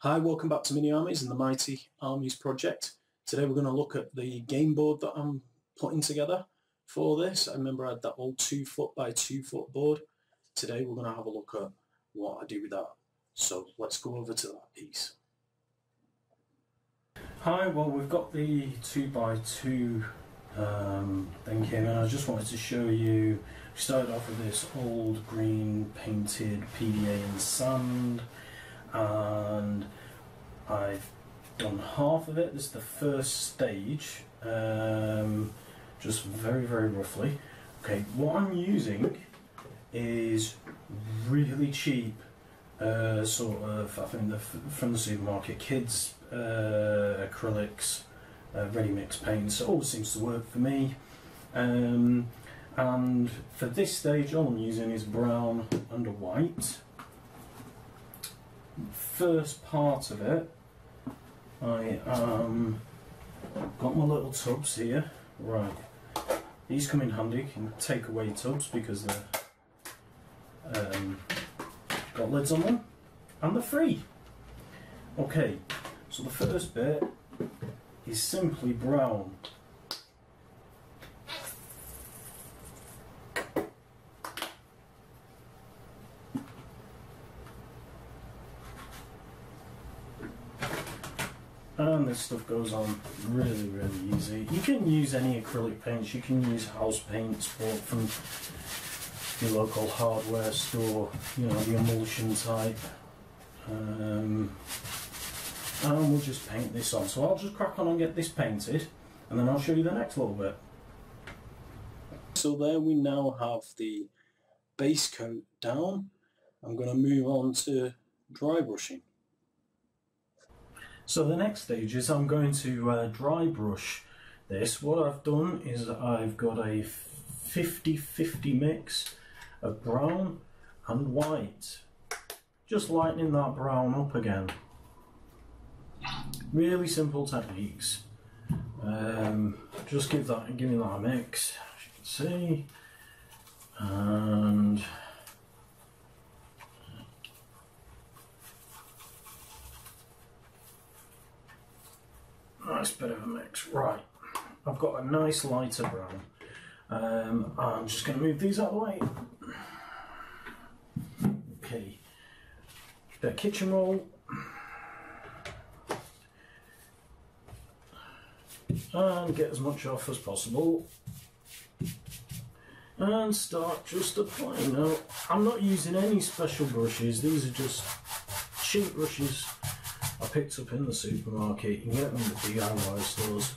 Hi, welcome back to Mini Armies and the Mighty Armies project. Today we're going to look at the game board that I'm putting together for this. I remember I had that old 2 foot by 2 foot board. Today we're going to have a look at what I do with that. So let's go over to that piece. Hi, well we've got the 2 by 2 thing here, and I just wanted to show you. We started off with this old green painted PDA in sand, and I've done half of it. This is the first stage, just very roughly. Okay, what I'm using is really cheap sort of, I think from the supermarket, kids acrylics, ready mix paints. It always seems to work for me, and for this stage all I'm using is brown and a white. First part of it, I got my little tubs here. Right, these come in handy. You can take away tubs because they're got lids on them and they're free. Okay, so the first bit is simply brown. And this stuff goes on really easy. You can use any acrylic paints, you can use house paints bought from your local hardware store, you know, the emulsion type. And we'll just paint this on. So I'll just crack on and get this painted, and then I'll show you the next little bit. So there we now have the base coat down. I'm going to move on to dry brushing. So the next stage is I'm going to dry brush this. What I've done is I've got a 50-50 mix of brown and white. Just lightening that brown up again. Really simple techniques. Just give me that a mix, as you can see, and nice bit of a mix. Right, I've got a nice lighter brown. I'm just going to move these out of the way. Okay, bit of kitchen roll, and get as much off as possible, and start just applying. Now, I'm not using any special brushes. These are just cheap brushes I picked up in the supermarket. You can get them at the DIY stores.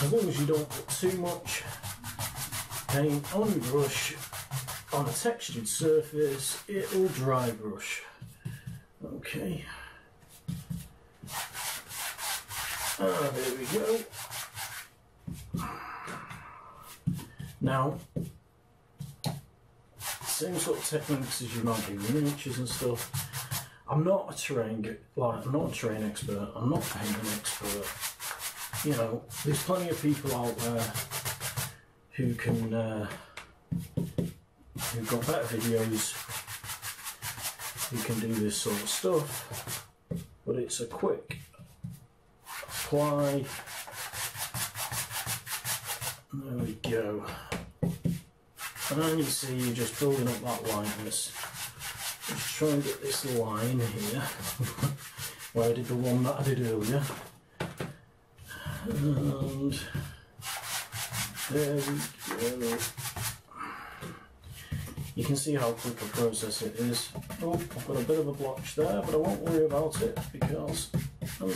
As long as you don't put too much paint on your brush on a textured surface, it will dry brush. Okay. There we go. Now, same sort of techniques as you might do with miniatures and stuff. I'm not a terrain expert. I'm not a painting expert. You know, there's plenty of people out there who can who've got better videos who can do this sort of stuff. But it's a quick apply. There we go. And then you see you're just building up that lightness. Just try and get this line here where I did the one that I did earlier. And there we go. You can see how quick a process it is. Oh, I've got a bit of a blotch there, but I won't worry about it because I'm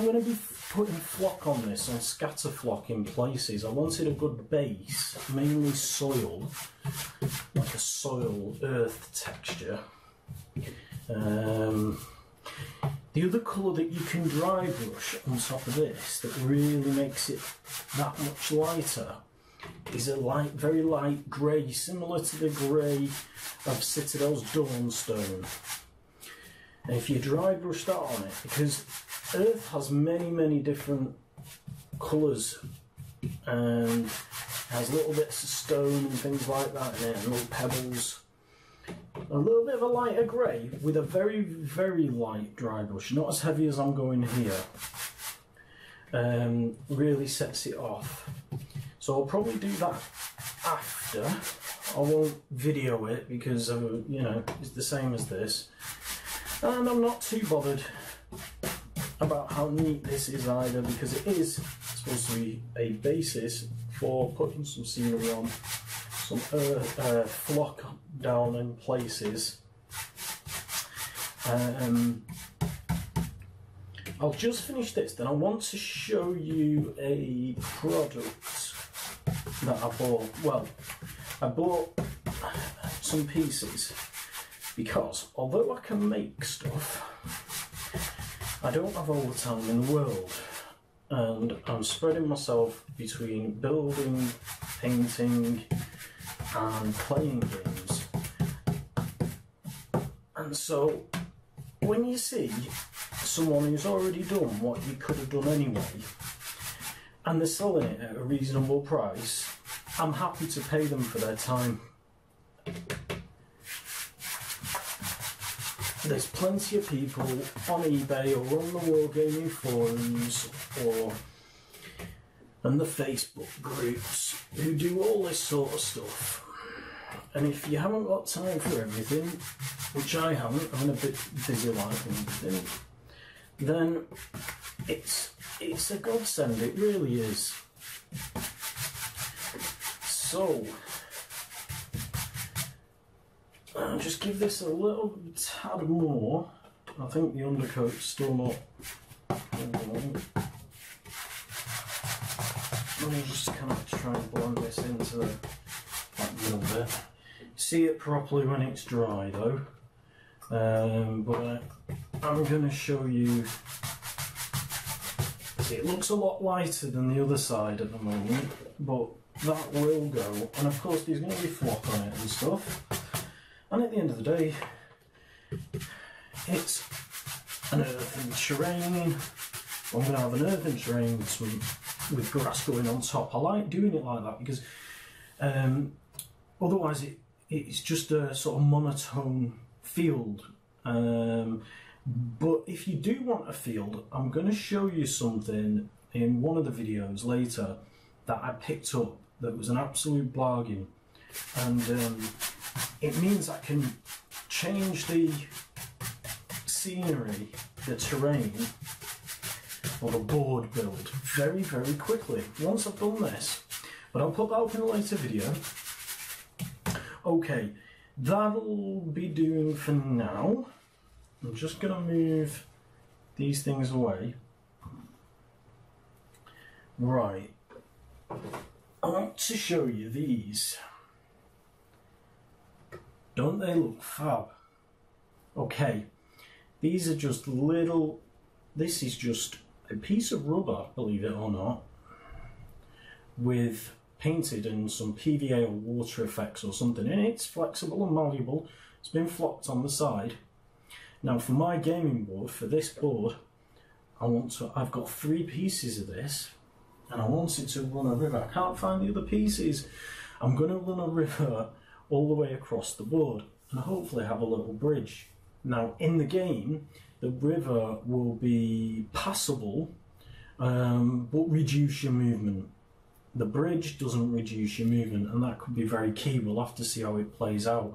going to be putting flock on this, and scatter flock in places. I wanted a good base, mainly soil, like a soil earth texture. The other colour that you can dry brush on top of this that really makes it that much lighter is a very light grey, similar to the grey of Citadel's Dawnstone. And if you dry brush that on it, because earth has many different colours and has little bits of stone and things like that in it, and little pebbles. A little bit of a lighter grey with a very, very light dry brush, not as heavy as I'm going here. Really sets it off. So I'll probably do that after. I won't video it because, you know, it's the same as this. And I'm not too bothered about how neat this is either, because it is supposed to be a basis for putting some scenery on, some flock down in places. I'll just finish this, then I want to show you a product that I bought. Well, I bought some pieces because although I can make stuff, I don't have all the time in the world, and I'm spreading myself between building, painting and playing games. And so when you see someone who's already done what you could have done anyway and they're selling it at a reasonable price, I'm happy to pay them for their time. There's plenty of people on eBay or on the wargaming forums or on the Facebook groups who do all this sort of stuff. And if you haven't got time for everything, which I haven't, I'm a bit busy life and everything, then it's a godsend, it really is. So I'll just give this a little tad more. I think the undercoat's still not. Let me just kind of try and blend this into that middle bit. See it properly when it's dry though. But I'm going to show you. See, it looks a lot lighter than the other side at the moment, but that will go. And of course, there's going to be flock on it and stuff. And at the end of the day, it's an earthen terrain. I'm going to have an earthen terrain with grass going on top. I like doing it like that because otherwise it's just a sort of monotone field. But if you do want a field, I'm going to show you something in one of the videos later that I picked up that was an absolute bargain. And it means I can change the scenery, the terrain, or the board build very, very quickly once I've done this. But I'll put that up in a later video. Okay, that'll be doing for now. I'm just going to move these things away. Right, I want to show you these. Don't they look fab? Okay, these are just little, this is just a piece of rubber, believe it or not, with painted and some PVA or water effects or something in it. It's flexible and malleable. It's been flocked on the side. Now for my gaming board, for this board, I've got 3 pieces of this and I want it to run a river. I can't find the other pieces. I'm going to run a river all the way across the board and hopefully have a little bridge. Now in the game the river will be passable but reduce your movement. The bridge doesn't reduce your movement and that could be very key. We'll have to see how it plays out.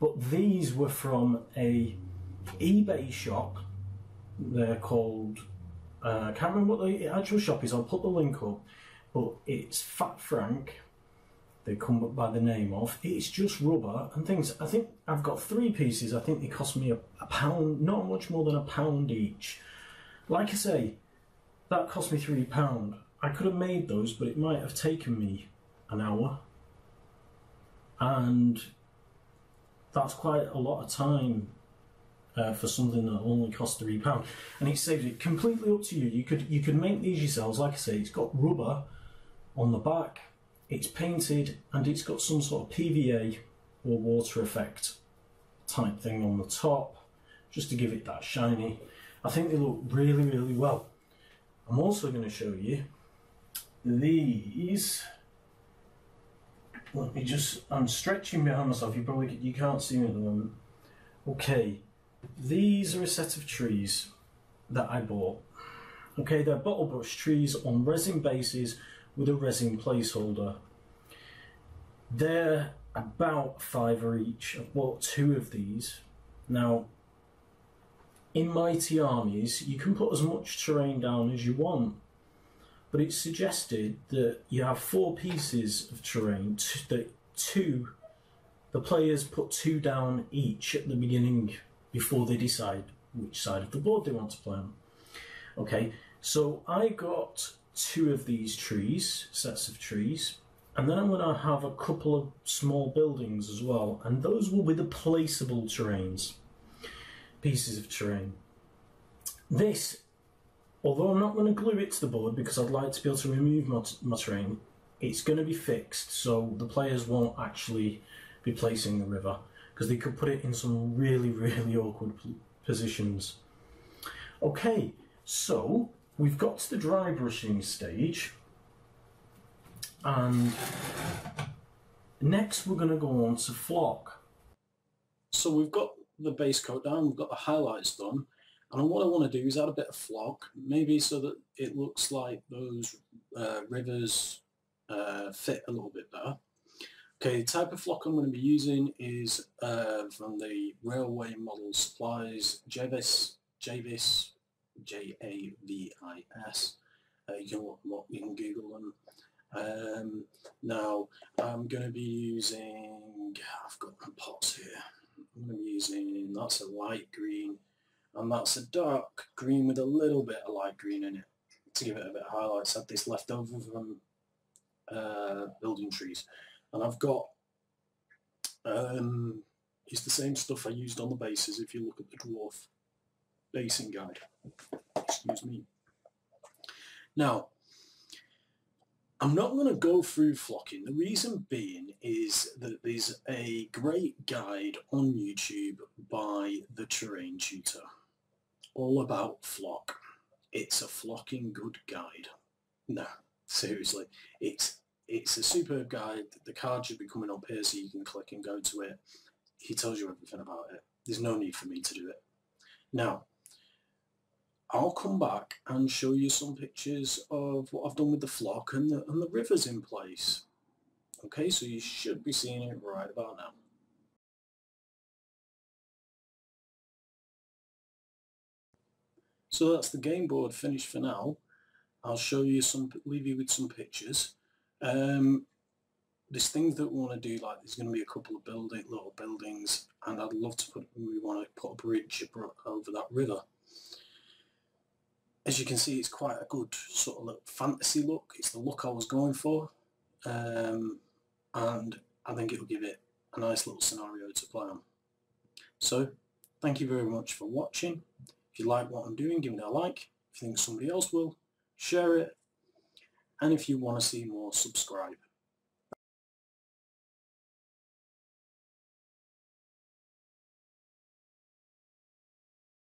But these were from a eBay shop. They're called, I can't remember what the actual shop is, I'll put the link up, but it's Fat Frank. They come up by the name of. It's just rubber and things. I think I've got 3 pieces. I think they cost me a pound, not much more than £1 each. Like I say, that cost me £3. I could have made those, but it might have taken me an hour. And that's quite a lot of time for something that only cost £3. And it saves it completely up to you. You could make these yourselves. Like I say, it's got rubber on the back. It's painted and it's got some sort of PVA or water effect type thing on the top, just to give it that shiny. I think they look really, really well. I'm also going to show you these let me just, I'm stretching behind myself, you can't see me at the moment. Okay, these are a set of trees that I bought. Okay, they're bottle brush trees on resin bases with a resin placeholder. They're about £5 each. I've bought 2 of these. Now, in Mighty Armies, you can put as much terrain down as you want, but it's suggested that you have 4 pieces of terrain, the players put 2 down each at the beginning before they decide which side of the board they want to play on. Okay, so I got 2 of these trees, sets of trees, and then I'm going to have a couple of small buildings as well, and those will be the placeable terrains, pieces of terrain. This, although I'm not going to glue it to the board because I'd like to be able to remove my terrain, it's going to be fixed, so the players won't actually be placing the river, because they could put it in some really, really awkward positions. Okay, so we've got to the dry brushing stage, and next we're going to go on to flock. So we've got the base coat down, we've got the highlights done, and what I want to do is add a bit of flock, maybe so that it looks like those rivers fit a little bit better. Okay, the type of flock I'm going to be using is from the Railway Model Supplies Javis, J-A-V-I-S. You can look them up, you can Google them. Now, I'm going to be using, I've got my pots here, I'm going to be using, that's a light green, and that's a dark green with a little bit of light green in it to give it a bit of highlights. I had this left over from building trees, and I've got it's the same stuff I used on the bases if you look at the dwarf basing guide. Excuse me. Now, I'm not going to go through flocking. The reason being is that there's a great guide on YouTube by the Terrain Tutor all about flock. It's a flocking good guide. No, seriously, it's a superb guide. The card should be coming up here so you can click and go to it. He tells you everything about it. There's no need for me to do it. Now, I'll come back and show you some pictures of what I've done with the flock and the rivers in place. Okay, so you should be seeing it right about now. So that's the game board finished for now. I'll show you leave you with some pictures. There's things that we want to do, like there's going to be a couple of little buildings, and I'd love to we want to put a bridge over that river. As you can see, it's quite a good sort of fantasy look. It's the look I was going for, and I think it'll give it a nice little scenario to play on. So, thank you very much for watching. If you like what I'm doing, give it a like. If you think somebody else will, share it. And if you want to see more, subscribe.